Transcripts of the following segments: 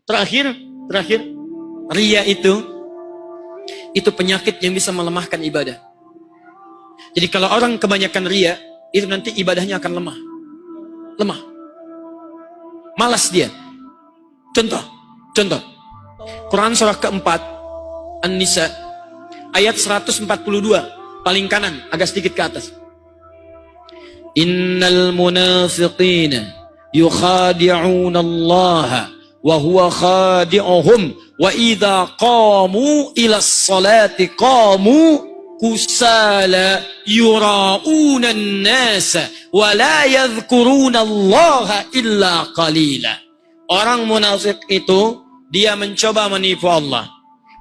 Terakhir, riya itu penyakit yang bisa melemahkan ibadah. Jadi kalau orang kebanyakan riya, itu nanti ibadahnya akan lemah. Malas dia. Contoh. Quran surah keempat, An-Nisa, ayat 142, paling kanan, agak sedikit ke atas. Innal munafiqina yukhadi'una Allah wa huwa khadi'uhum wa idza qamu ila sholati qamu kusala yura'una an-nasa wa la yadhkuruna Allah illa qalila. Orang munafik itu dia mencoba menipu Allah,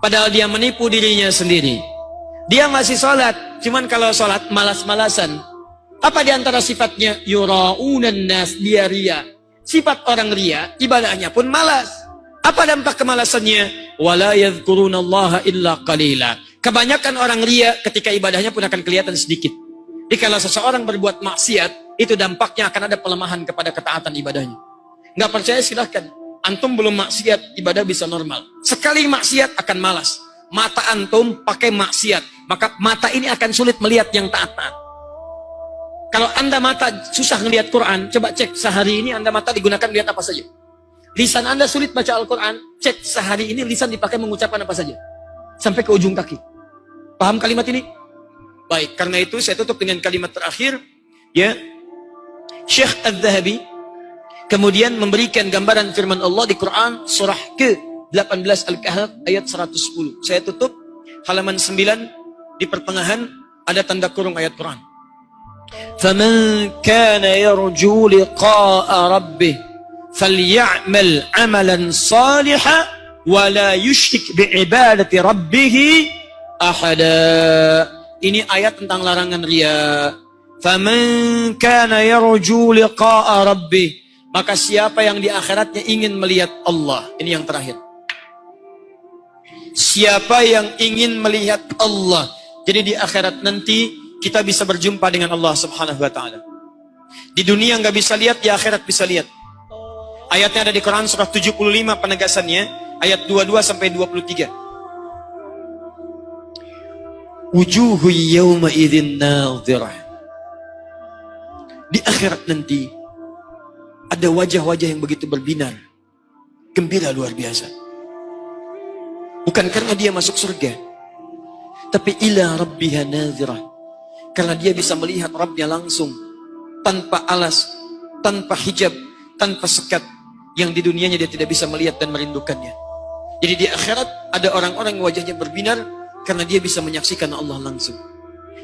padahal dia menipu dirinya sendiri. Dia masih sholat, cuman kalau sholat malas-malasan. Apa di antara sifatnya? Yura'una an-nas, dia riya. Sifat orang riya, ibadahnya pun malas. Apa dampak kemalasannya? Wala yadhkuruna Allah illa qalila. Kebanyakan orang riya ketika ibadahnya pun akan kelihatan sedikit. Jadi kalau seseorang berbuat maksiat, itu dampaknya akan ada pelemahan kepada ketaatan ibadahnya. Nggak percaya silahkan. Antum belum maksiat, ibadah bisa normal. Sekali maksiat akan malas. Mata antum pakai maksiat, maka mata ini akan sulit melihat yang taat-taat. Kalau anda mata susah ngelihat Quran, coba cek sehari ini anda mata digunakan lihat apa saja. Lisan anda sulit baca Al-Quran, cek sehari ini lisan dipakai mengucapkan apa saja. Sampai ke ujung kaki. Paham kalimat ini? Baik, karena itu saya tutup dengan kalimat terakhir. Ya, Syekh Adz-Dzahabi kemudian memberikan gambaran firman Allah di Quran surah ke-18 Al-Kahf ayat 110. Saya tutup halaman 9 di pertengahan ada tanda kurung ayat Quran. فَمَنْ كَانَ يَرْجُو لِقَاءَ رَبِّهِ فَلْيَعْمَلْ عَمَلًا صَالِحًا وَلَا يُشْرِكْ بِعِبَادَةِ رَبِّهِ أَحَدًا. Ini ayat tentang larangan riya. فَمَنْ كَانَ يَرْجُو لِقَاءَ رَبِّهِ, maka siapa yang di akhiratnya ingin melihat Allah. Ini yang terakhir. Siapa yang ingin melihat Allah, jadi di akhirat nanti kita bisa berjumpa dengan Allah Subhanahu wa ta'ala. Di dunia nggak bisa lihat, di akhirat bisa lihat. Ayatnya ada di Quran surah 75 penegasannya, ayat 22 sampai 23. Wujuhu yawma idzin nadhirah. Di akhirat nanti ada wajah-wajah yang begitu berbinar, gembira luar biasa. Bukan karena dia masuk surga, tapi ila rabbiha nadhirah. Karena dia bisa melihat Rabbnya langsung, tanpa alas, tanpa hijab, tanpa sekat, yang di dunianya dia tidak bisa melihat dan merindukannya. Jadi di akhirat ada orang-orang yang wajahnya berbinar karena dia bisa menyaksikan Allah langsung.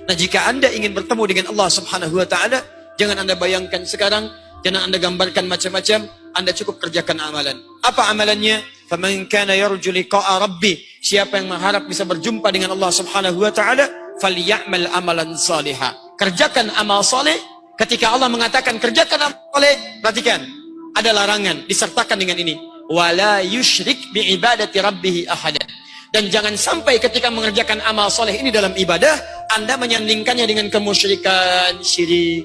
Nah, jika anda ingin bertemu dengan Allah Subhanahu wa ta'ala, jangan anda bayangkan sekarang, jangan anda gambarkan macam-macam, anda cukup kerjakan amalan. Apa amalannya? فَمَنْ كَانَ يَرْجُ لِقَاءَ رَبِّهِ, siapa yang mengharap bisa berjumpa dengan Allah Subhanahu wa ta'ala, فَلْيَعْمَلْ عَمَلًا صَالِحًا, kerjakan amal soleh. Ketika Allah mengatakan kerjakan amal soleh, perhatikan, ada larangan, disertakan dengan ini, وَلَا يُشْرِكْ بِعِبَادَةِ رَبِّهِ أَحَدًا. Dan jangan sampai ketika mengerjakan amal soleh ini dalam ibadah, anda menyandingkannya dengan kemusyrikan, syirik.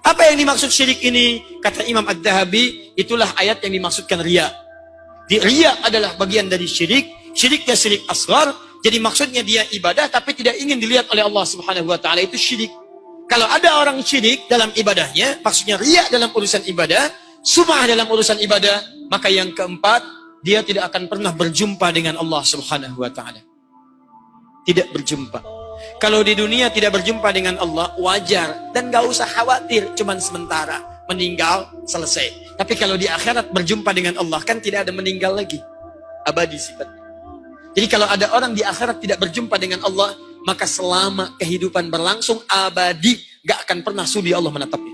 Apa yang dimaksud syirik ini? Kata Imam Adz-Dzahabi, itulah ayat yang dimaksudkan riya. Riya adalah bagian dari syirik. Syiriknya syirik asghar. Jadi maksudnya dia ibadah tapi tidak ingin dilihat oleh Allah Subhanahu wa ta'ala, itu syirik. Kalau ada orang syirik dalam ibadahnya, maksudnya riya dalam urusan ibadah, sum'ah dalam urusan ibadah, maka yang keempat, dia tidak akan pernah berjumpa dengan Allah Subhanahu wa ta'ala. Tidak berjumpa. Kalau di dunia tidak berjumpa dengan Allah, wajar. Dan gak usah khawatir, cuman sementara. Meninggal, selesai. Tapi kalau di akhirat berjumpa dengan Allah, kan tidak ada meninggal lagi. Abadi sifatnya. Jadi kalau ada orang di akhirat tidak berjumpa dengan Allah, maka selama kehidupan berlangsung abadi, gak akan pernah sudi Allah menatapnya.